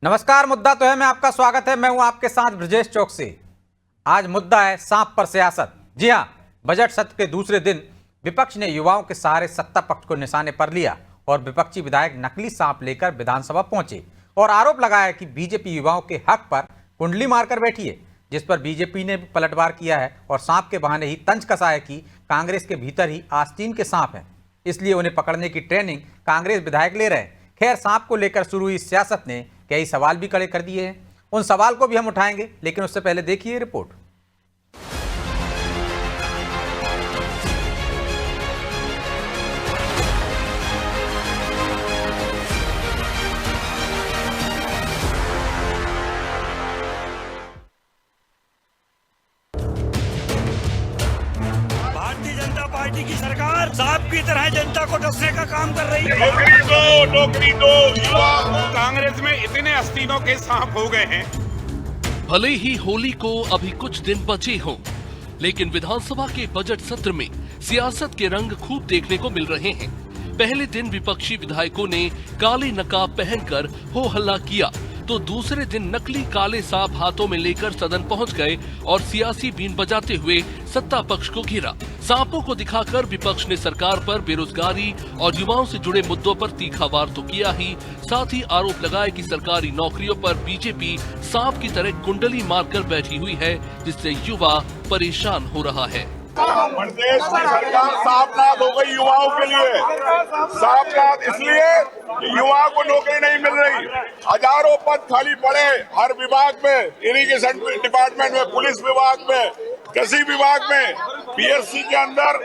नमस्कार। मुद्दा तो है, मैं आपका स्वागत है। मैं हूं आपके साथ ब्रजेश चौकसी। आज मुद्दा है सांप पर सियासत। जी हां, बजट सत्र के दूसरे दिन विपक्ष ने युवाओं के सहारे सत्ता पक्ष को निशाने पर लिया और विपक्षी विधायक नकली सांप लेकर विधानसभा पहुंचे और आरोप लगाया कि बीजेपी युवाओं के हक पर कुंडली मारकर बैठी है, जिस पर बीजेपी ने पलटवार किया है और सांप के बहाने ही तंज कसा है कि कांग्रेस के भीतर ही आस्तीन के सांप हैं, इसलिए उन्हें पकड़ने की ट्रेनिंग कांग्रेस विधायक ले रहे हैं। खैर, सांप को लेकर शुरू हुई सियासत ने कई सवाल भी खड़े कर दिए हैं। उन सवाल को भी हम उठाएंगे, लेकिन उससे पहले देखिए रिपोर्ट। भारतीय जनता पार्टी की सरकार सांप की तरह जनता को डसने का काम कर रही है। नौकरी दो युवा। कांग्रेस में इतने आस्तीनों के सांप हो गए हैं। भले ही होली को अभी कुछ दिन बचे हों, लेकिन विधानसभा के बजट सत्र में सियासत के रंग खूब देखने को मिल रहे हैं। पहले दिन विपक्षी विधायकों ने काले नकाब पहनकर हो हल्ला किया, तो दूसरे दिन नकली काले सांप हाथों में लेकर सदन पहुंच गए और सियासी बीन बजाते हुए सत्ता पक्ष को घेरा। सांपों को दिखाकर विपक्ष ने सरकार पर बेरोजगारी और युवाओं से जुड़े मुद्दों पर तीखा वार तो किया ही, साथ ही आरोप लगाया कि सरकारी नौकरियों पर बीजेपी सांप की तरह कुंडली मारकर बैठी हुई है, जिससे युवा परेशान हो रहा है। प्रदेश की सरकार सांपनाद हो गई युवाओं के लिए। सांपनाद इसलिए कि युवाओं को नौकरी नहीं मिल रही। हजारों पद खाली पड़े हर विभाग में, इरिगेशन डिपार्टमेंट में, पुलिस विभाग में, कृषि विभाग में, पीएससी के अंदर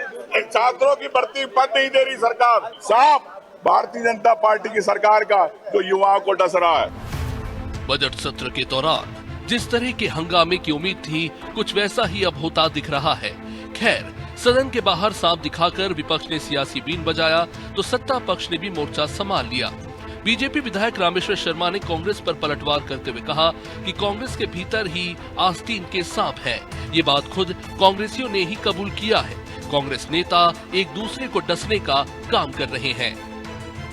छात्रों की भर्ती पद नहीं दे रही सरकार। सांप भारतीय जनता पार्टी की सरकार का जो युवाओं को डस रहा है। बजट सत्र के दौरान जिस तरह के हंगामे की उम्मीद थी, कुछ वैसा ही अब होता दिख रहा है। खैर, सदन के बाहर सांप दिखाकर विपक्ष ने सियासी बीन बजाया, तो सत्ता पक्ष ने भी मोर्चा संभाल लिया। बीजेपी विधायक रामेश्वर शर्मा ने कांग्रेस पर पलटवार करते हुए कहा कि कांग्रेस के भीतर ही आस्तीन के सांप हैं। ये बात खुद कांग्रेसियों ने ही कबूल किया है। कांग्रेस नेता एक दूसरे को डसने का काम कर रहे हैं।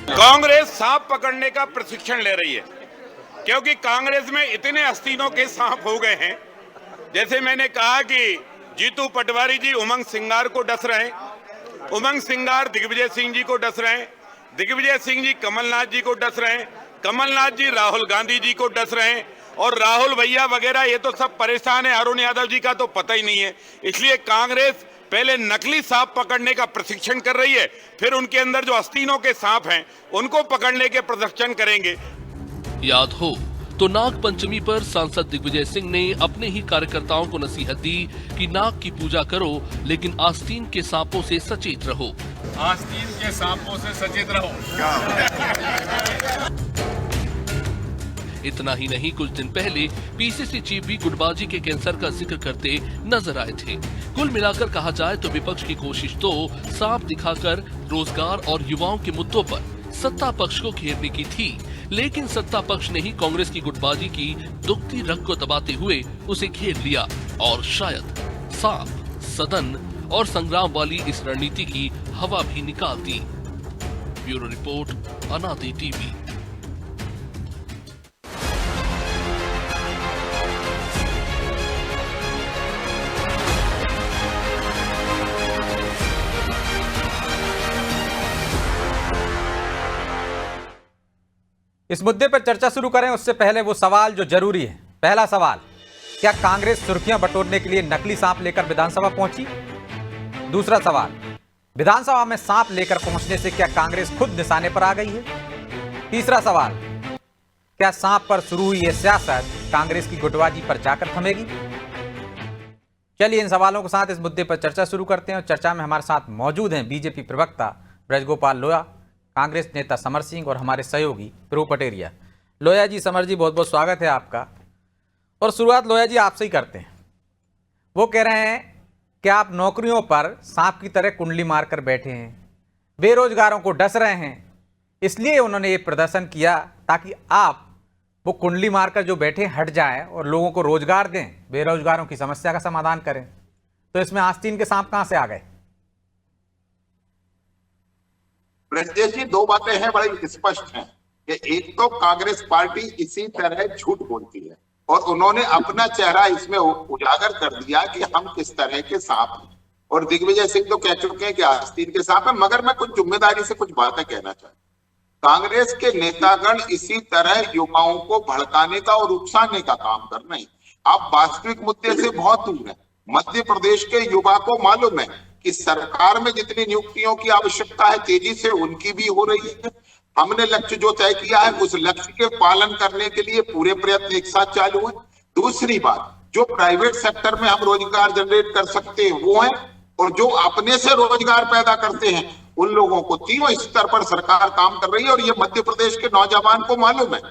कांग्रेस सांप पकड़ने का प्रशिक्षण ले रही है, क्योंकि कांग्रेस में इतने आस्तीनों के सांप हो गए हैं। जैसे मैंने कहा कि जीतू पटवारी जी उमंग सिंगार को डस रहे हैं, उमंग सिंगार दिग्विजय सिंह जी को डस रहे हैं, दिग्विजय सिंह जी कमलनाथ जी को डस रहे हैं, कमलनाथ जी राहुल गांधी जी को डस रहे हैं, और राहुल भैया वगैरह ये तो सब परेशान है। अरुण यादव जी का तो पता ही नहीं है। इसलिए कांग्रेस पहले नकली सांप पकड़ने का प्रशिक्षण कर रही है, फिर उनके अंदर जो आस्तीनों के सांप हैं उनको पकड़ने के प्रशिक्षण करेंगे। याद हो तो नाग पंचमी पर सांसद दिग्विजय सिंह ने अपने ही कार्यकर्ताओं को नसीहत दी कि नाग की पूजा करो, लेकिन आस्तीन के सांपों से सचेत रहो। आस्तीन के सांपों से सचेत रहो। इतना ही नहीं, कुछ दिन पहले पीसीसी चीफ भी गुटबाजी के कैंसर का जिक्र करते नजर आए थे। कुल मिलाकर कहा जाए तो विपक्ष की कोशिश तो सांप दिखाकर रोजगार और युवाओं के मुद्दों पर सत्ता पक्ष को घेरने की थी, लेकिन सत्ता पक्ष ने ही कांग्रेस की गुटबाजी की दुखती रग को दबाते हुए उसे घेर लिया और शायद सांप, सदन और संग्राम वाली इस रणनीति की हवा भी निकाल दी। ब्यूरो रिपोर्ट, अनादि टीवी। इस मुद्दे पर चर्चा शुरू करें उससे पहले वो सवाल जो जरूरी है। पहला सवाल, क्या कांग्रेस सुर्खियां बटोरने के लिए नकली सांप लेकर विधानसभा पहुंची? दूसरा सवाल, विधानसभा में सांप लेकर पहुंचने से क्या कांग्रेस खुद निशाने पर आ गई है? तीसरा सवाल, क्या सांप पर शुरू हुई यह सियासत कांग्रेस की गुटबाजी पर जाकर थमेगी? चलिए इन सवालों के साथ इस मुद्दे पर चर्चा शुरू करते हैं और चर्चा में हमारे साथ मौजूद हैं बीजेपी प्रवक्ता ब्रजगोपाल लोया, कांग्रेस नेता समर सिंह और हमारे सहयोगी ध्रुव पटेरिया। लोया जी, समर जी, बहुत बहुत स्वागत है आपका। और शुरुआत लोया जी आपसे ही करते हैं। वो कह रहे हैं कि आप नौकरियों पर सांप की तरह कुंडली मारकर बैठे हैं, बेरोजगारों को डस रहे हैं, इसलिए उन्होंने ये प्रदर्शन किया ताकि आप वो कुंडली मारकर जो बैठे हट जाएं और लोगों को रोजगार दें, बेरोजगारों की समस्या का समाधान करें। तो इसमें आस्तीन के सांप कहां से आ गए? ब्रजेश जी, दो बातें हैं बड़ी स्पष्ट हैं। कि एक तो कांग्रेस पार्टी इसी तरह झूठ बोलती है और उन्होंने अपना चेहरा इसमें उजागर कर दिया कि हम किस तरह के सांप हैं। और दिग्विजय सिंह तो कह चुके हैं कि आस्तीन के सांप है, मगर मैं कुछ जिम्मेदारी से कुछ बातें कहना चाहता हूं। कांग्रेस के नेतागण इसी तरह युवाओं को भड़काने का और उकसाने का काम कर रहे हैं। आप वास्तविक मुद्दे से बहुत दूर हैं। मध्य प्रदेश के युवा को मालूम है कि सरकार में जितनी नियुक्तियों की आवश्यकता है तेजी से उनकी भी हो रही है। हमने लक्ष्य जो तय किया है उस लक्ष्य के पालन करने के लिए पूरे प्रयत्न एक साथ चालू है। दूसरी बात, जो प्राइवेट सेक्टर में हम रोजगार जनरेट कर सकते हैं वो है, और जो अपने से रोजगार पैदा करते हैं उन लोगों को तीनों स्तर पर सरकार काम कर रही है और ये मध्य प्रदेश के नौजवान को मालूम है।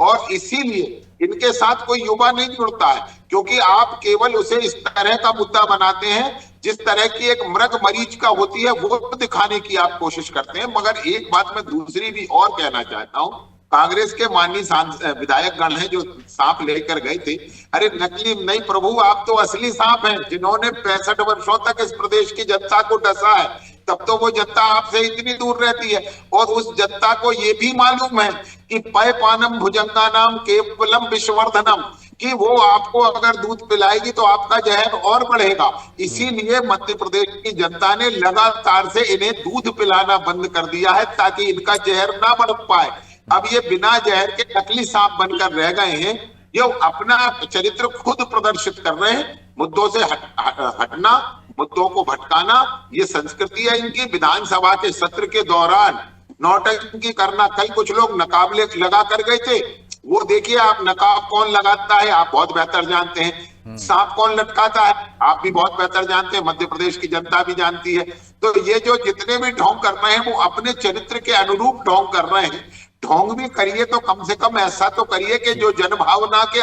और इसीलिए इनके साथ कोई युवा नहीं जुड़ता है, क्योंकि आप केवल उसे इस तरह का मुद्दा बनाते हैं जिस तरह की एक मृग मरीज का होती है वो दिखाने की आप कोशिश करते हैं। मगर एक बात मैं दूसरी भी और कहना चाहता हूं, कांग्रेस के माननीय विधायक गण हैं जो सांप लेकर गए थे, अरे नकली नहीं प्रभु, आप तो असली सांप हैं जिन्होंने 65 वर्षों तक इस प्रदेश की जनता को डसा है। तब तो वो जनता आपसे इतनी दूर रहती है और उस जनता को ये भी मालूम है कि पय पानम भुजंगानाम केवलम विश्ववर्धनम, कि वो आपको अगर दूध पिलाएगी तो आपका जहर और बढ़ेगा। इसीलिए मध्य प्रदेश की जनता ने लगातार से इन्हें दूध पिलाना बंद कर दिया है ताकि इनका जहर ना बढ़ पाए। अब ये बिना जहर के नकली सांप बनकर रह गए हैं। ये अपना चरित्र खुद प्रदर्शित कर रहे हैं। मुद्दों से हटना, मुद्दों को भटकाना, ये संस्कृति है इनकी। विधानसभा के सत्र के दौरान नौटंकी करना, कल कुछ लोग नकाब लगा कर गए थे, वो देखिए आप, नकाब कौन लगाता है आप बहुत बेहतर जानते हैं, सांप कौन लटकाता है आप भी बहुत बेहतर जानते हैं, मध्य प्रदेश की जनता भी जानती है। तो ये जो जितने भी ढोंग कर रहे हैं वो अपने चरित्र के अनुरूप ढोंग कर रहे हैं। ढोंग भी करिए तो कम से कम ऐसा तो करिए कि जो जनभावना के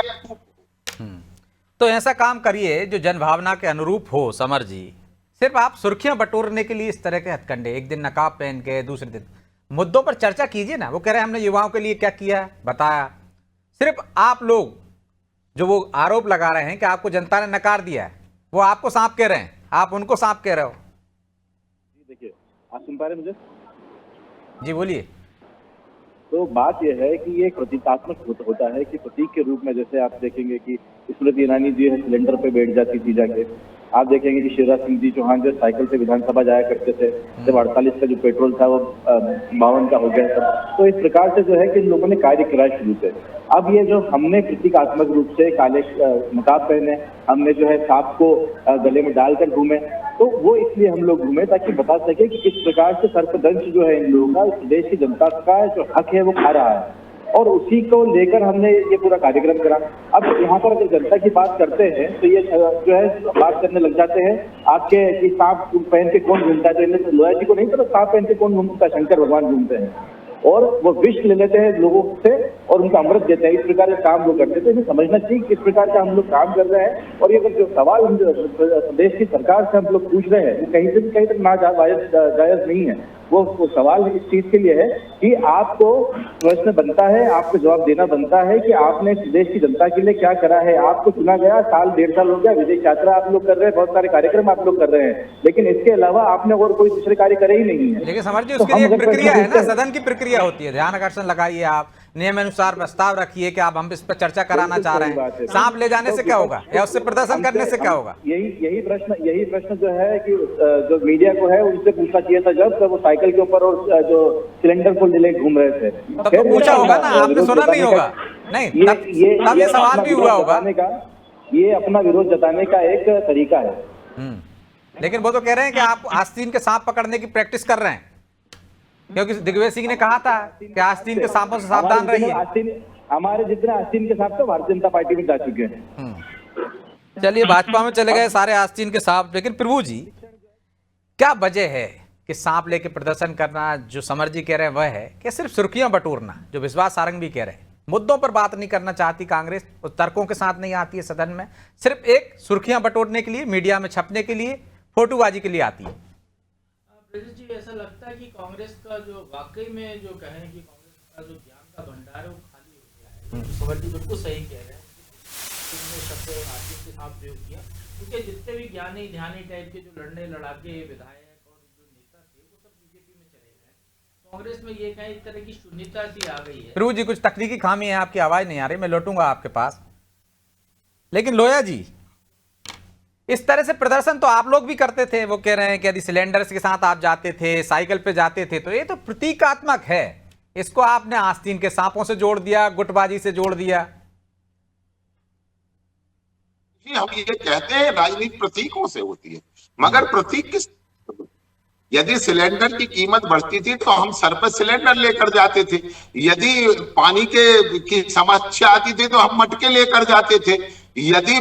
तो ऐसा काम करिए जो जनभावना के अनुरूप हो। समर जी, सिर्फ आप सुर्खियां बटोरने के लिए इस तरह के हथकंडे, एक दिन नकाब पहन के दूसरे दिन मुद्दों पर चर्चा कीजिए ना। वो कह रहे हैं हमने युवाओं के लिए क्या किया है बताया। सिर्फ आप लोग जो वो आरोप लगा रहे हैं कि आपको जनता ने नकार दिया है, वो आपको सांप कह रहे हैं, आप उनको सांप कह रहे हो। देखिए, आप सुन पा रहे मुझे? जी बोलिए। तो बात यह है कि ये प्रतीकात्मक होता है कि प्रतीक के रूप में, जैसे आप देखेंगे कि स्मृति ईरानी जी है सिलेंडर पे बैठ जाती थी जाके, आप देखेंगे कि शिवराज सिंह जी चौहान जो साइकिल से विधानसभा जाया करते थे, जब 48 का जो पेट्रोल था वो 52 का हो गया था। तो इस प्रकार से जो है कि लोगों ने कार्य किया शुरू से। अब ये जो हमने प्रतीकात्मक रूप से काले नकाब पहने, हमने जो है सांप को गले में डालकर घूमे, तो वो इसलिए हम लोग घूमे ताकि बता सके कि किस प्रकार से सर्पदंश जो है इन लोगों का इस प्रदेश की जनता का जो हक है वो खा रहा है, और उसी को लेकर हमने ये पूरा कार्यक्रम करा। अब यहाँ पर अगर जनता की बात करते हैं तो ये जो है बात करने लग जाते हैं आपके कि सांप पहन के कौन घूमता है, तो इन्हें लोया जी को नहीं पता सांप पहन के कौन घूमता है, शंकर भगवान घूमते हैं और वो विष ले लेते हैं लोगों से और उनका अमृत देते हैं। इस प्रकार के काम वो करते थे। इन्हें समझना चाहिए किस प्रकार का हम लोग काम कर रहे हैं। और ये जो सवाल हम प्रदेश की सरकार से हम लोग पूछ रहे हैं वो कहीं से भी कहीं तक ना जायज नहीं है। वो सवाल इस चीज के लिए है कि आपको प्रश्न बनता है, आपको जवाब देना बनता है कि आपने प्रदेश की जनता के लिए क्या करा है। आपको चुना गया, साल 1.5 साल हो गया, विदेश यात्रा आप लोग कर रहे हैं, बहुत सारे कार्यक्रम आप लोग कर रहे हैं, लेकिन इसके अलावा आपने और कोई दूसरे कार्य करे ही नहीं है। लेकिन समझ जी, उसके लिए प्रक्रिया है ना, सदन की प्रक्रिया होती है। ध्यान आकर्षण लगाइए, आप नियम अनुसार प्रस्ताव रखिए कि आप हम इस पर चर्चा कराना चाह रहे हैं। सांप ले जाने से क्या होगा या उससे प्रदर्शन करने से क्या होगा? यही प्रश्न जो है कि जो मीडिया को है उनसे पूछना चाहिए था जब वो साइकिल के ऊपर और जो सिलेंडर को ले घूम रहे थे। तब तो पूछा होगा ना, आपने सुना नहीं होगा? नहीं, तब ये सवाल भी हुआ होगा। ये अपना विरोध जताने का एक तरीका है। लेकिन वो तो कह रहे हैं कि आप आस्तीन के सांप पकड़ने की प्रैक्टिस कर रहे हैं, क्योंकि दिग्विजय सिंह ने कहा था कि आस्तीन के सांपों से सावधान रहिए। हमारे जितने आस्तीन के सांप तो भारतीय जनता पार्टी में जा चुके हैं। चलिए, भाजपा में चले गए सारे आस्तीन के सांप। लेकिन प्रभु जी, क्या वजह है कि सांप लेके प्रदर्शन करना? जो समर जी कह रहे हैं वह है कि सिर्फ सुर्खियां बटोरना, जो विश्वास सारंग भी कह रहे हैं, मुद्दों पर बात नहीं करना चाहती कांग्रेस, उस तर्कों के साथ नहीं आती है सदन में, सिर्फ एक सुर्खियां बटोरने के लिए, मीडिया में छपने के लिए, फोटोबाजी के लिए आती है। जी, ऐसा लगता है कि कांग्रेस का जो वाकई में जो कहें कि कांग्रेस का जो ज्ञान का भंडार है वो खाली हो गया है। समर जी बिल्कुल सही कह रहे हैं। तुमने शब्द आसिफ के साथ प्रयोग किया, क्योंकि जितने भी ज्ञानी ध्यानी टाइप के जो लड़ने लड़ाके विधायक और जो नेता थे वो सब बीजेपी में चले गए। कांग्रेस में ये कहीं एक तरह की शून्यता सी आ गई है। प्रभु जी कुछ तकनीकी खामी है, आपकी आवाज नहीं आ रही, मैं लौटूंगा आपके पास। लेकिन लोया जी, इस तरह से प्रदर्शन तो आप लोग भी करते थे। वो कह रहे हैं कि यदि सिलेंडर्स के साथ आप जाते थे, साइकिल पे जाते थे, तो ये तो प्रतीकात्मक है। इसको आपने आस्तीन के सांपों से जोड़ दिया, गुटबाजी से जोड़ दिया। हम ये कहते हैं राजनीति प्रतीकों से होती है, मगर प्रतीक किस, यदि सिलेंडर की कीमत बढ़ती थी तो हम सर पर सिलेंडर लेकर जाते थे, यदि पानी की समस्या आती थी तो हम मटके लेकर जाते थे, यदि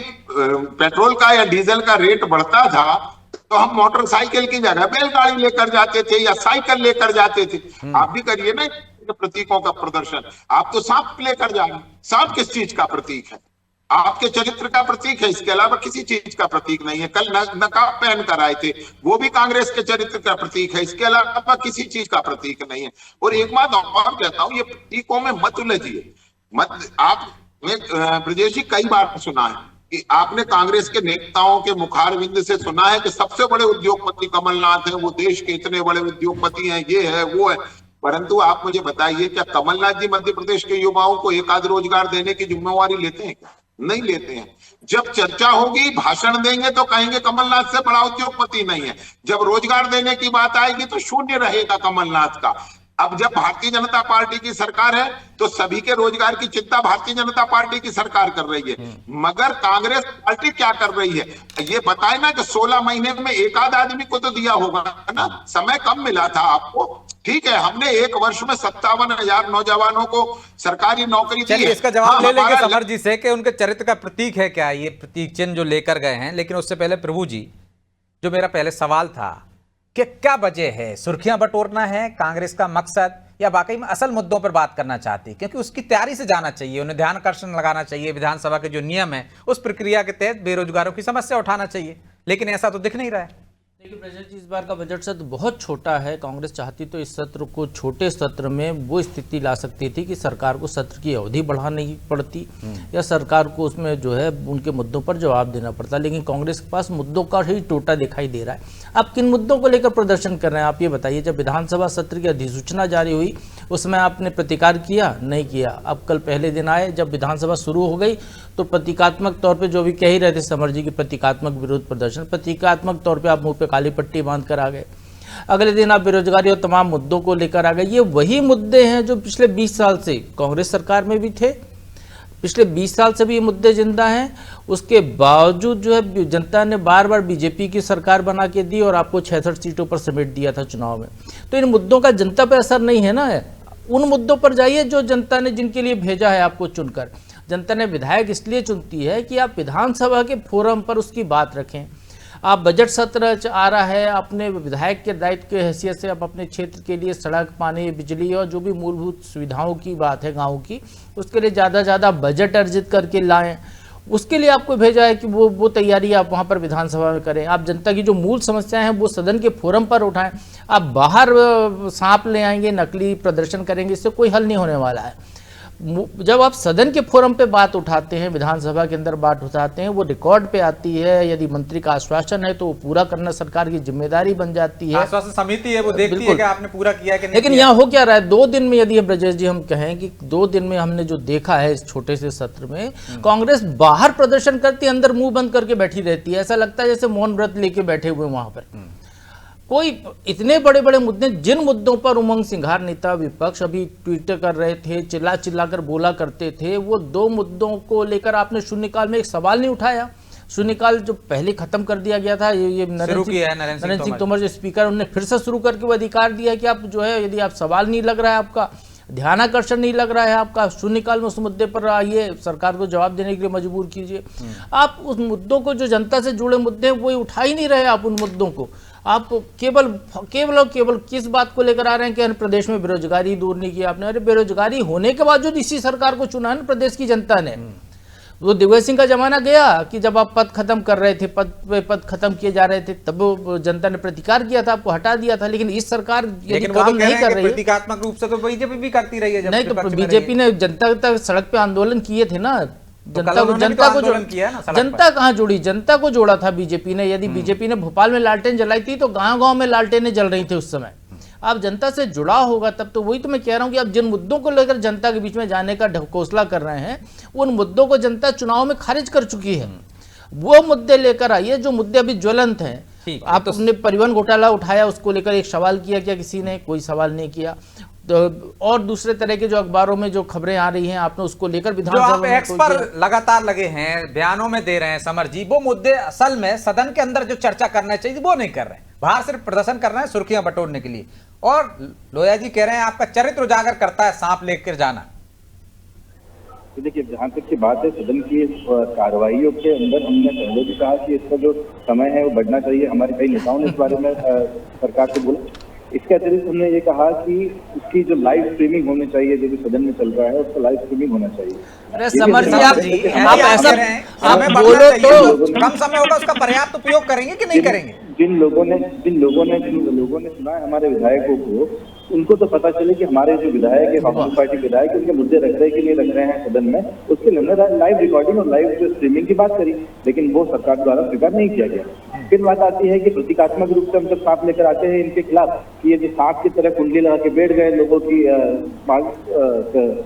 पेट्रोल का या डीजल का रेट बढ़ता था तो हम मोटरसाइकिल की जगह बैलगाड़ी लेकर जाते थे या साइकिल लेकर जाते थे। आप भी करिए ना प्रतीकों का प्रदर्शन। आप तो सांप लेकर जा रहे हैं, सांप किस चीज का प्रतीक है? आपके चरित्र का प्रतीक है, इसके अलावा किसी चीज का प्रतीक नहीं है। कल नकाब पहन कर आए थे, वो भी कांग्रेस के चरित्र का प्रतीक है, इसके अलावा किसी चीज का प्रतीक नहीं है। और एक बात और कहता हूं, ये प्रतीकों में मत उलझिए, मत। आपने ब्रजेश जी कई बार सुना है कि आपने कांग्रेस के नेताओं के मुखारविंद से सुना है कि सबसे बड़े उद्योगपति कमलनाथ हैं, वो देश के इतने बड़े उद्योगपति हैं, ये है वो है। परंतु आप मुझे बताइए, क्या कमलनाथ जी मध्य प्रदेश के युवाओं को एक आध रोजगार देने की जिम्मेवारी लेते हैं क्या? नहीं लेते हैं। जब चर्चा होगी, भाषण देंगे तो कहेंगे कमलनाथ से बड़ा उद्योगपति नहीं है, जब रोजगार देने की बात आएगी तो शून्य रहेगा कमलनाथ का। अब जब भारतीय जनता पार्टी की सरकार है तो सभी के रोजगार की चिंता भारतीय जनता पार्टी की सरकार कर रही है, मगर कांग्रेस पार्टी क्या कर रही है ये बताए ना, कि 16 महीने में एक आध आदमी को तो दिया होगा ना, समय कम मिला था आपको। ठीक है, हमने एक वर्ष में 57,000 नौजवानों को सरकारी नौकरी दी है। इसका जवाब ले लेंगे समर जी से कि उनके चरित्र का प्रतीक है क्या ये प्रतीक चिन्ह जो लेकर गए हैं। लेकिन उससे पहले प्रभु जी, जो मेरा पहले सवाल था कि क्या वजह है, सुर्खियां बटोरना है कांग्रेस का मकसद, या वाकई में असल मुद्दों पर बात करना चाहती है? क्योंकि उसकी तैयारी से जाना चाहिए, उन्हें ध्यान आकर्षण लगाना चाहिए, विधानसभा के जो नियम है उस प्रक्रिया के तहत बेरोजगारों की समस्या उठाना चाहिए, लेकिन ऐसा तो दिख नहीं रहा है। देखिए प्रजेश जी, इस बार का बजट सत्र बहुत छोटा है। कांग्रेस चाहती तो इस सत्र को, छोटे सत्र में वो स्थिति ला सकती थी कि सरकार को सत्र की अवधि बढ़ानी पड़ती या सरकार को उसमें जो है उनके मुद्दों पर जवाब देना पड़ता, लेकिन कांग्रेस के पास मुद्दों का ही टोटा दिखाई दे रहा है। आप किन मुद्दों को लेकर प्रदर्शन कर रहे हैं, आप ये बताइए। जब विधानसभा सत्र की अधिसूचना जारी हुई उसमें आपने प्रतिकार किया? नहीं किया। अब कल पहले दिन आए, जब विधानसभा शुरू हो गई तो प्रतीकात्मक तौर पे जो भी कह ही रहे थे समर जी की प्रतीकात्मक विरोध प्रदर्शन, प्रतीकात्मक तौर पे आप मुंह पे काली पट्टी बांध कर आ गए। अगले दिन आप बेरोजगारी और तमाम मुद्दों को लेकर आ गए। ये वही मुद्दे हैं जो पिछले 20 साल से कांग्रेस सरकार में भी थे, पिछले 20 साल से भी ये मुद्दे जिंदा हैं। उसके बावजूद जो है जनता ने बार बार बीजेपी की सरकार बना के दी और आपको 66 सीटों पर समेट दिया था चुनाव में। तो इन मुद्दों का जनता पर असर नहीं है ना। उन मुद्दों पर जाइए जो जनता ने, जिनके लिए भेजा है आपको चुनकर। जनता ने विधायक इसलिए चुनती है कि आप विधानसभा के फोरम पर उसकी बात रखें। आप बजट सत्र आ रहा है, अपने विधायक के दायित्व की हैसियत से आप अपने क्षेत्र के लिए सड़क, पानी, बिजली और जो भी मूलभूत सुविधाओं की बात है गाँव की, उसके लिए ज़्यादा से ज़्यादा बजट अर्जित करके लाएं। उसके लिए आपको भेजा है कि वो तैयारी आप वहाँ पर विधानसभा में करें। आप जनता की जो मूल समस्याएं हैं वो सदन के फोरम पर उठाएं। आप बाहर सांप ले आएंगे, नकली प्रदर्शन करेंगे, इससे कोई हल नहीं होने वाला है। जब आप सदन के फोरम पे बात उठाते हैं, विधानसभा के अंदर बात उठाते हैं, वो रिकॉर्ड पे आती है। यदि मंत्री का आश्वासन है तो वो पूरा करना सरकार की जिम्मेदारी बन जाती है। आश्वासन समिति है, वो देखती है कि आपने पूरा किया कि नहीं। लेकिन यहाँ हो क्या रहा है, 2 दिन में, यदि ब्रजेश जी हम कहें कि 2 दिन में हमने जो देखा है इस छोटे से सत्र में, कांग्रेस बाहर प्रदर्शन करती है, अंदर मुंह बंद करके बैठी रहती है। ऐसा लगता है जैसे मौन व्रत लेके बैठे हुए वहां पर। कोई इतने बड़े बड़े मुद्दे, जिन मुद्दों पर उमंग सिंघार नेता विपक्ष अभी ट्वीट कर रहे थे, चिल्ला चिल्ला कर बोला करते थे, वो 2 मुद्दों को लेकर आपने शून्यकाल में एक सवाल नहीं उठाया। शून्यकाल जो पहले खत्म कर दिया गया था, ये नरेंद्र सिंह तोमर जो स्पीकर, उन्होंने फिर से शुरू करके वो अधिकार दिया कि आप जो है, यदि आप सवाल नहीं लग रहा है, आपका ध्यानाकर्षण नहीं लग रहा है, आपका शून्यकाल में उस मुद्दे पर आइए, सरकार को जवाब देने के लिए मजबूर कीजिए। आप उस मुद्दों को, जो जनता से जुड़े मुद्दे हैं, वो उठा ही नहीं रहे। आप उन मुद्दों को, आप केवल किस बात को लेकर आ रहे हैं कि प्रदेश में बेरोजगारी दूर नहीं किया आपने। अरे बेरोजगारी होने के बावजूद इसी सरकार को चुना है ना प्रदेश की जनता ने। वो दिग्विजय सिंह का जमाना गया कि जब आप पद खत्म कर रहे थे, पद खत्म किए जा रहे थे, तब जनता ने प्रतिकार किया था, आपको हटा दिया था। लेकिन इस सरकार यदि काम नहीं कर रही है, प्रतीकात्मक रूप से तो बीजेपी भी करती रही है। नहीं तो बीजेपी ने जनता तक सड़क पे आंदोलन किए थे ना, जनता कहाँ जुड़ी, जनता को जोड़ा था बीजेपी ने। यदि बीजेपी ने भोपाल में लालटेन जलाई थी तो गांव-गांव में लालटेनें जल रही थी उस समय। आप जनता से जुड़ा होगा तब तो। वही तो मैं कह रहा हूँ कि आप जिन मुद्दों को लेकर जनता के बीच में जाने का ढकोसला कर रहे हैं, उन मुद्दों को जनता चुनाव में खारिज कर चुकी है। वो मुद्दे लेकर आइए जो मुद्दे अभी ज्वलंत हैं। आपने परिवहन घोटाला उठाया, उसको लेकर एक सवाल किया क्या किसी ने? कोई सवाल नहीं किया। तो और दूसरे तरह के जो अखबारों में जो खबरें आ रही हैं, आपने उसको लेकर विधानसभा में एक्स पर लगातार लगे हैं, बयानों में दे रहे हैं समर जी, वो मुद्दे असल में सदन के अंदर जो चर्चा करना चाहिए वो नहीं कर रहे हैं, बाहर सिर्फ प्रदर्शन कर रहे हैं सुर्खियां बटोरने के लिए। और लोया जी कह रहे हैं आपका चरित्र उजागर करता है सांप लेकर जाना। तो देखिए, जहाँ तक की बात है सदन की कार्रवाइयों के अंदर, हमने पहले भी कहा कि इसका जो समय है वो बढ़ना चाहिए। हमारे कई नेताओं ने इस बारे में सरकार से बोला। इसके अतिरिक्त हमने ये कहा कि उसकी जो लाइव स्ट्रीमिंग होनी चाहिए, जो भी सदन में चल रहा है उसका लाइव स्ट्रीमिंग होना चाहिए। अरे समर जी, आप ऐसा आप बोलो तो कम समय होगा, उसका पर्याप्त उपयोग करेंगे कि नहीं करेंगे? जिन लोगों ने सुना है हमारे विधायकों को, उनको तो पता चले कि हमारे जो विधायक है, कांग्रेस पार्टी विधायक, उनके मुद्दे रख रहे हैं कि नहीं रख रहे हैं सदन में, उसके लिए हमने लाइव रिकॉर्डिंग और लाइव जो स्ट्रीमिंग की बात करी, लेकिन वो सरकार द्वारा स्वीकार नहीं किया गया। फिर बात आती है कि प्रतीकात्मक रूप से हम जब सांप लेकर आते हैं इनके खिलाफ, कि ये जो सांप की तरह कुंडली लगा के बैठ गए लोगों की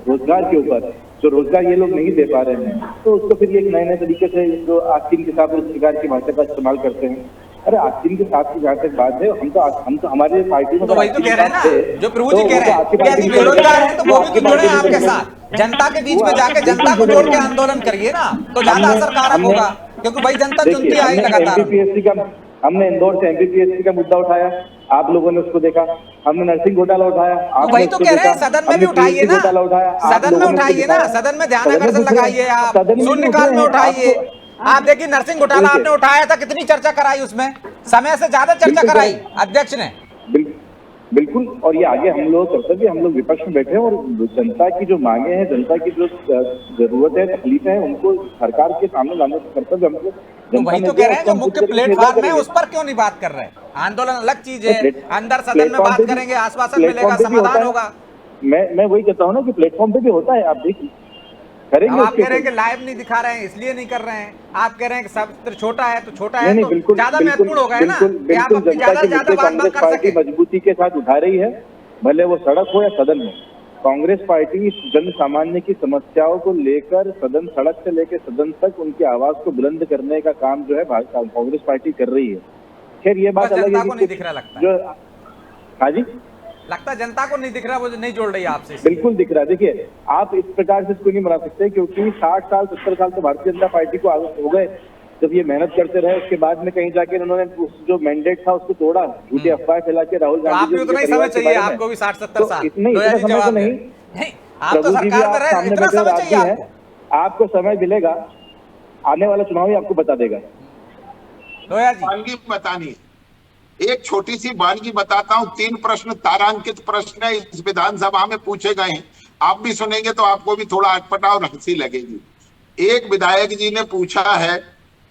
रोजगार के ऊपर, जो रोजगार ये लोग नहीं दे पा रहे हैं, तो उसको फिर एक नए नए तरीके से जो आस्तीन के साथ रोजगार की भाषा का इस्तेमाल करते हैं। अरे आस्तीन के साथ की जहाँ तक बात है, हम तो हमारे पार्टी में तो वही तो कह रहे हैं ना, जो प्रभु जी कह रहे हैं कि यदि बेरोजगार है तो वो भी जुड़े हैं आपके साथ, जनता के बीच में जाके जनता को जोड़ के आंदोलन करिए ना, तो ज्यादा असरकारक होगा, क्योंकि भाई जनता चुनती आई लगातार। हमने इंदौर से एमपीपीएससी का मुद्दा उठाया, आप लोगों ने उसको देखा। हमने नर्सिंग घोटाला उठाया, तो वही तो कह रहे हैं सदन में भी उठाइए ना, सदन में उठाइए ना, सदन में ध्यान आकर्षण लगाइए, आप शून्यकाल में उठाइए। आप देखिए नर्सिंग घोटाला आपने उठाया था, कितनी चर्चा कराई, उसमें समय से ज्यादा चर्चा कराई अध्यक्ष ने। बिल्कुल, और ये आगे हम लोग कर्तव्य, हम लोग विपक्ष में बैठे हैं और जनता की जो मांगे हैं, जनता की जो जरूरत है, तकलीफें हैं, उनको सरकार के सामने लाने का कर्तव्य हमको। तो वही तो कह रहे हैं जो मुख्य प्लेटफॉर्म है उस पर क्यों नहीं बात कर रहे हैं? आंदोलन अलग चीज है, अंदर सदन में बात करेंगे, आश्वासन मिलेगा, समाधान होगा। मैं वही कहता हूँ ना कि प्लेटफॉर्म पे भी होता है, आप देखिए करेंगे। आप कह रहे हैं कि लाइव नहीं दिखा रहे हैं इसलिए नहीं कर रहे हैं, आप कह रहे हैं कि सत्र छोटा है तो छोटा है, तो ज्यादा महत्वपूर्ण हो गया है ना कि आप अपनी ज्यादा से ज्यादा बात कर सके। मजबूती के साथ उठा रही है, भले वो सड़क हो या सदन हो। कांग्रेस पार्टी जन सामान्य की समस्याओं को लेकर सदन, सड़क से लेकर सदन तक उनकी आवाज को बुलंद करने का काम जो है कांग्रेस पार्टी कर रही है। खैर ये बात अलग है कि नहीं दिख रहा लगता जो, हाँ जी, लगता है जनता को नहीं दिख रहा, वो नहीं जोड़ रही है आपसे। बिल्कुल दिख रहा है। देखिए, आप इस प्रकार से इसको नहीं बना सकते, क्योंकि 60 साल 70 साल तो भारतीय जनता पार्टी को हो गए जब ये मेहनत करते रहे। उसके बाद में कहीं जाके उन्होंने जो मैंडेट था उसको तोड़ा, झूठी अफवाह फैला के राहुल गांधी जी उतना ही समय चाहिए आपको भी 60-70 साल, इतने समय तो नहीं, आप तो सरकार में रहे, इतना समय चाहिए आपको। आपको समय मिलेगा, आने वाला चुनाव ही आपको बता देगा। वानगी बतानी है, एक छोटी सी वानगी बताता हूं। 3 प्रश्न तारांकित प्रश्न है, इस विधानसभा में पूछे गए हैं, आप भी सुनेंगे तो आपको भी थोड़ा अटपटा और हंसी लगेगी। एक विधायक जी ने पूछा है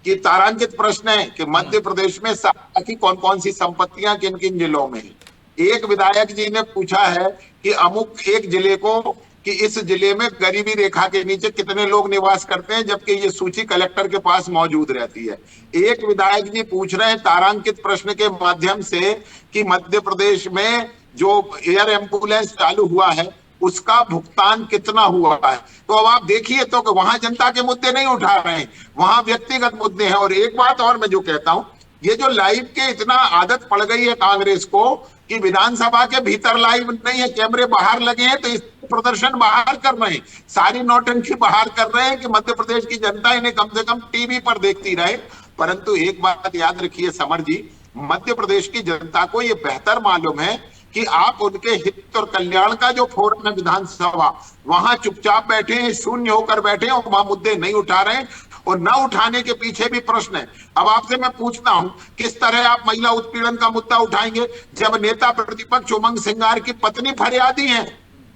कि तारांकित प्रश्न है कि मध्य प्रदेश में सपा की कौन कौन सी संपत्तियां किन किन जिलों में है। एक विधायक जी ने पूछा है कि अमुक एक जिले को, कि इस जिले में गरीबी रेखा के नीचे कितने लोग निवास करते हैं, जबकि ये सूची कलेक्टर के पास मौजूद रहती है। एक विधायक जी पूछ रहे हैं तारांकित प्रश्न के माध्यम से कि मध्य प्रदेश में जो एयर एम्बुलेंस चालू हुआ है उसका भुगतान कितना हुआ है। तो अब आप देखिए तो कि वहां जनता के मुद्दे नहीं उठा रहे हैं, वहां व्यक्तिगत मुद्दे हैं। और एक बात और मैं जो कहता हूं, ये जो लाइव के इतना आदत पड़ गई है कांग्रेस को कि विधानसभा के भीतर लाइव नहीं है, कैमरे बाहर लगे हैं, तो इस प्रदर्शन बाहर कर रहे हैं, सारी नौटंकी बाहर कर रहे हैं कि मध्य प्रदेश की जनता इन्हें कम से कम टीवी पर देखती रहे। परंतु एक बात याद रखिए समर जी, मध्य प्रदेश की जनता को यह बेहतर मालूम है कि आप उनके हित और कल्याण का जो फोरम है विधानसभा, वहां चुपचाप बैठे हैं, शून्य होकर बैठे हैं और वहां मुद्दे नहीं उठा रहे हैं, और न उठाने के पीछे भी प्रश्न है। अब आपसे मैं पूछता हूं, किस तरह आप महिला उत्पीड़न का मुद्दा उठाएंगे जब नेता प्रतिपक्ष उमंग सिंगार की पत्नी फरियादी हैं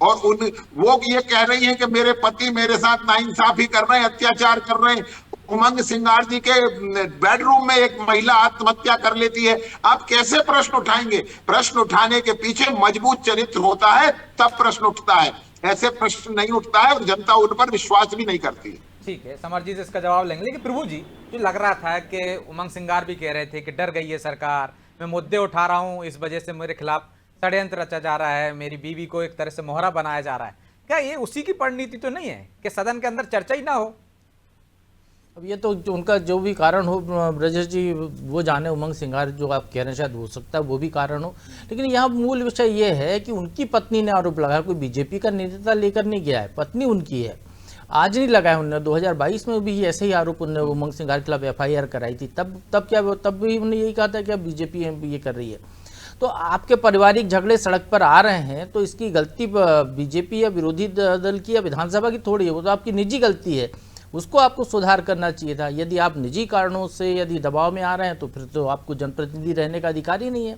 और वो ये कह रही हैं कि मेरे पति मेरे साथ नाइंसाफी कर रहे हैं, अत्याचार कर रहे हैं। उमंग सिंगार जी के बेडरूम में एक महिला आत्महत्या कर लेती है, आप कैसे प्रश्न उठाएंगे? प्रश्न उठाने के पीछे मजबूत चरित्र होता है, तब प्रश्न उठता है, ऐसे प्रश्न नहीं उठता है और जनता उन पर विश्वास भी नहीं करती। ठीक है, समर जी से इसका जवाब लेंगे, लेकिन प्रभु जी जो लग रहा था कि उमंग सिंगार भी कह रहे थे कि डर गई है सरकार, मैं मुद्दे उठा रहा हूं इस वजह से मेरे खिलाफ षड्यंत्र रचा जा रहा है, मेरी बीवी को एक तरह से मोहरा बनाया जा रहा है, क्या ये उसी की परिणति तो नहीं है कि सदन के अंदर चर्चा ही ना हो? अब ये तो उनका जो भी कारण हो ब्रजेश जी वो जाने, उमंग सिंघार जो आप कह रहे हैं शायद हो सकता है वो भी कारण हो, लेकिन यहाँ मूल विषय ये है कि उनकी पत्नी ने आरोप लगाया, कोई बीजेपी का नेता लेकर नहीं गया है, पत्नी उनकी है, आज नहीं लगाया उन्होंने, 2022 में भी ऐसे ही आरोप उन्होंने उमंग सिंघार के खिलाफ FIR कराई थी, तब भी उन्होंने यही कहा था कि अब बीजेपी ये कर रही है। तो आपके पारिवारिक झगड़े सड़क पर आ रहे हैं तो इसकी गलती बीजेपी या विरोधी दल की या विधानसभा की थोड़ी है, वो तो आपकी निजी गलती है, उसको आपको सुधार करना चाहिए था। यदि आप निजी कारणों से यदि दबाव में आ रहे हैं तो फिर तो आपको जनप्रतिनिधि रहने का अधिकार ही नहीं है।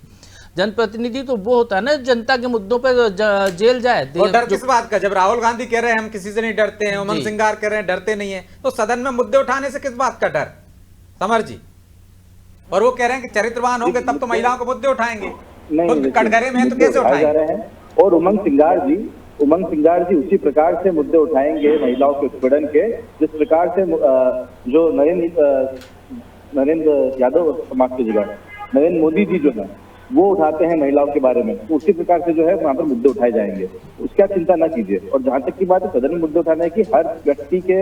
जनप्रतिनिधि तो वो होता है ना जनता के मुद्दों पर जेल जाए। तो डर किस बात का? जब राहुल गांधी कह रहे हैं हम किसी से नहीं डरते हैं, उमंग सिंघार कह रहे हैं डरते नहीं है, तो सदन में मुद्दे उठाने से किस बात का डर, समर जी? और वो कह रहे हैं कि चरित्रवान होंगे तब तो महिलाओं को मुद्दे उठाएंगे, खुद कटघरे में है तो कैसे उठाएंगे? और उमंग सिंघार जी उसी प्रकार से मुद्दे उठाएंगे महिलाओं के उत्पीड़न के, जिस प्रकार से जो नरेंद्र मोदी जी जो है वो उठाते हैं महिलाओं के बारे में, तो उसी प्रकार से जो है वहाँ पर मुद्दे उठाए जाएंगे, उसकी आप चिंता ना कीजिए। और जहाँ तक की बात है सदन में मुद्दे उठाने की, हर व्यक्ति के,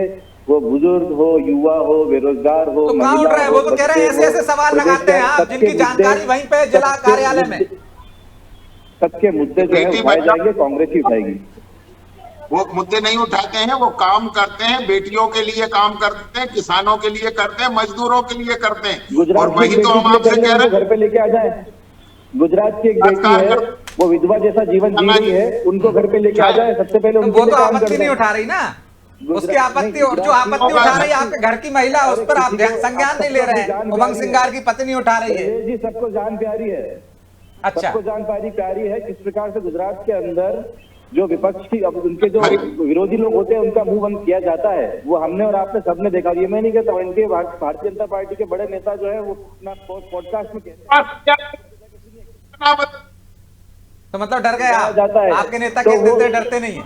वो बुजुर्ग हो, युवा हो, बेरोजगार हो, तो कहाँ उठ रहे हैं? वो तो कह रहे हैं ऐसे ऐसे सवाल लगाते हैं आप जिनकी जानकारी वहीं पे जिला कार्यालय में। सबके मुद्दे जो है उठाए जाएंगे, कांग्रेस ही उठाएगी। वो मुद्दे नहीं उठाते हैं, वो काम करते हैं, बेटियों के लिए काम करते हैं, किसानों के लिए करते हैं, मजदूरों के लिए करते हैं। और वही तो हम आपसे कह रहे हैं, घर पे लेके आ जाए। गुजरात की एक बेटी है, वो विधवा जैसा जीवन जी रही है, उनको घर पे लेके आ जाए, सबसे पहले वो तो आपत्ति नहीं उठा रही ना, उसकी आपत्ति, और जो आपत्ति उठा रही है आपके घर की महिला, उस पर आप संज्ञान नहीं ले रहे हैं। उमंग सिंघार की पत्नी उठा रही है जी, सबको जान प्यारी है। अच्छा, सबको जान प्यारी है। किस प्रकार से गुजरात के अंदर जो विपक्षी, अब उनके जो विरोधी लोग होते हैं उनका मुंह बंद किया जाता है, वो हमने और आपने सबने देखा। ये मैं नहीं कहता, इनके भारतीय जनता पार्टी के बड़े नेता जो है वो अपना पॉडकास्ट में कहते हैं। तो मतलब डर गए आप? आपके नेता के डरते नहीं है?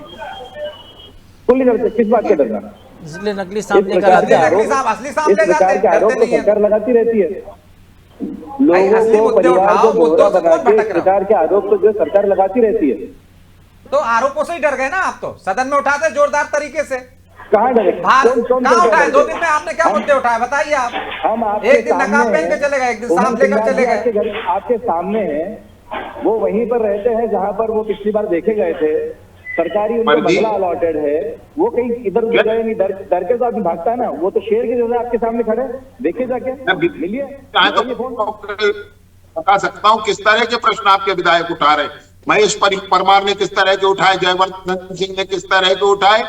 कुल नहीं डरते, किस बात का डरना? इसलिए नकली सांप लेकर आते हैं, असली सांप लेकर आते हैं, आरोप तो सरकार लगाती रहती है, लोगों को, परिवार को दोहरा बना के इस प्रकार के आरोप तो जो सरकार लगाती रहती है। तो आरोपों से ही डर गए ना आप? तो सदन में उठाते जोरदार तरीके से, कहाँ डरे? कहाँ उठाए? 2 दिन में आपने क्या मुद्दे उठाए बताइए आप? हम एक दिन नकाब पहन के चले गए, एक दिन सांप लेकर चले गए। आपके सामने है, वो वहीं पर रहते हैं जहाँ पर वो पिछली बार देखे गए थे, सरकारी उनको बंगला अलॉटेड है, वो कहीं इधर उधर गए नहीं, डर के तो आदमी भागता है ना। वो तो शेर के जैसे आपके सामने खड़े, देखे जाके मिलिए। बता सकता हूँ किस तरह के प्रश्न आपके विधायक उठा रहे, महेश परमार ने किस तरह के उठाए, जयवर्धन सिंह ने किस तरह के उठाए।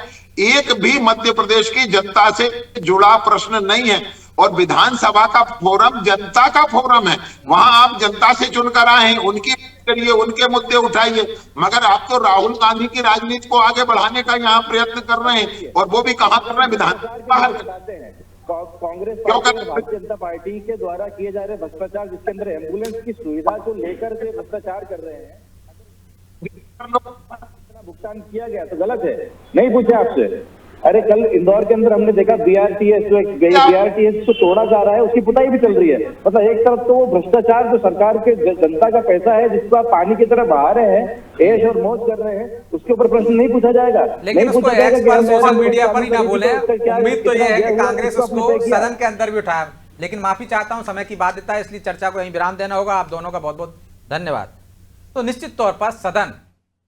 एक भी मध्य प्रदेश की जनता से जुड़ा प्रश्न नहीं है, और विधानसभा का फोरम जनता का फोरम है, वहां आप जनता से चुनकर आए हैं, उनकी करिए, उनके मुद्दे उठाइए। मगर आप तो राहुल गांधी की राजनीति को आगे बढ़ाने का यहाँ प्रयत्न कर रहे हैं, और वो भी कहाँ कर रहे हैं? विधानसभा। कांग्रेस भारतीय जनता पार्टी के द्वारा किए जा रहे भ्रष्टाचार, जिसके अंदर एम्बुलेंस की सुविधा को लेकर के भ्रष्टाचार कर रहे हैं, भुगतान किया गया तो गलत है? नहीं पूछे आपसे? अरे कल इंदौर के अंदर हमने देखा BRTS को तोड़ा जा रहा है, उसकी पुताई भी चल रही है। मतलब एक तरफ तो वो भ्रष्टाचार जो सरकार के जनता का पैसा है जिसको आप पानी की तरह बहा रहे हैं, ऐश और मौज कर रहे हैं, उसके ऊपर प्रश्न नहीं पूछा जाएगा। लेकिन उसको सोशल मीडिया पर ही ना बोले। उम्मीद तो ये है कि कांग्रेस उसको सदन के अंदर भी उठाए। लेकिन माफी चाहता हूं, समय की बाध्यता है, इसलिए चर्चा को यहीं विराम देना होगा। आप दोनों का बहुत बहुत धन्यवाद। तो निश्चित तौर पर सदन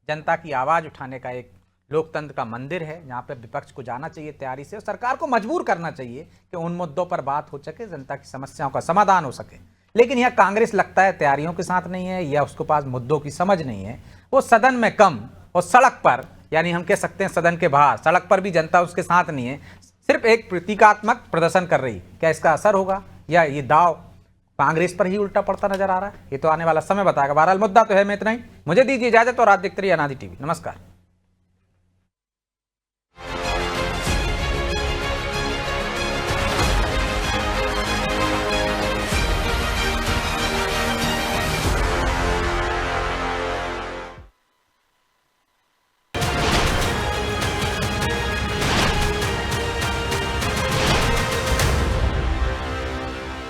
जनता की आवाज उठाने का एक लोकतंत्र का मंदिर है, जहां पर विपक्ष को जाना चाहिए तैयारी से, और सरकार को मजबूर करना चाहिए कि उन मुद्दों पर बात हो सके, जनता की समस्याओं का समाधान हो सके। लेकिन यह कांग्रेस लगता है तैयारियों के साथ नहीं है, या उसके पास मुद्दों की समझ नहीं है। वो सदन में कम और सड़क पर, यानी हम कह सकते हैं सदन के बाहर, सड़क पर भी जनता उसके साथ नहीं है, सिर्फ एक प्रतीकात्मक प्रदर्शन कर रही। क्या इसका असर होगा, या ये दाव कांग्रेस पर ही उल्टा पड़ता नजर आ रहा है? ये तो आने वाला समय बताएगा। बहरहाल मुद्दा तो है में इतना ही। मुझे दीजिए इजाजत, और आज देखते रहिए अनादि टीवी। नमस्कार।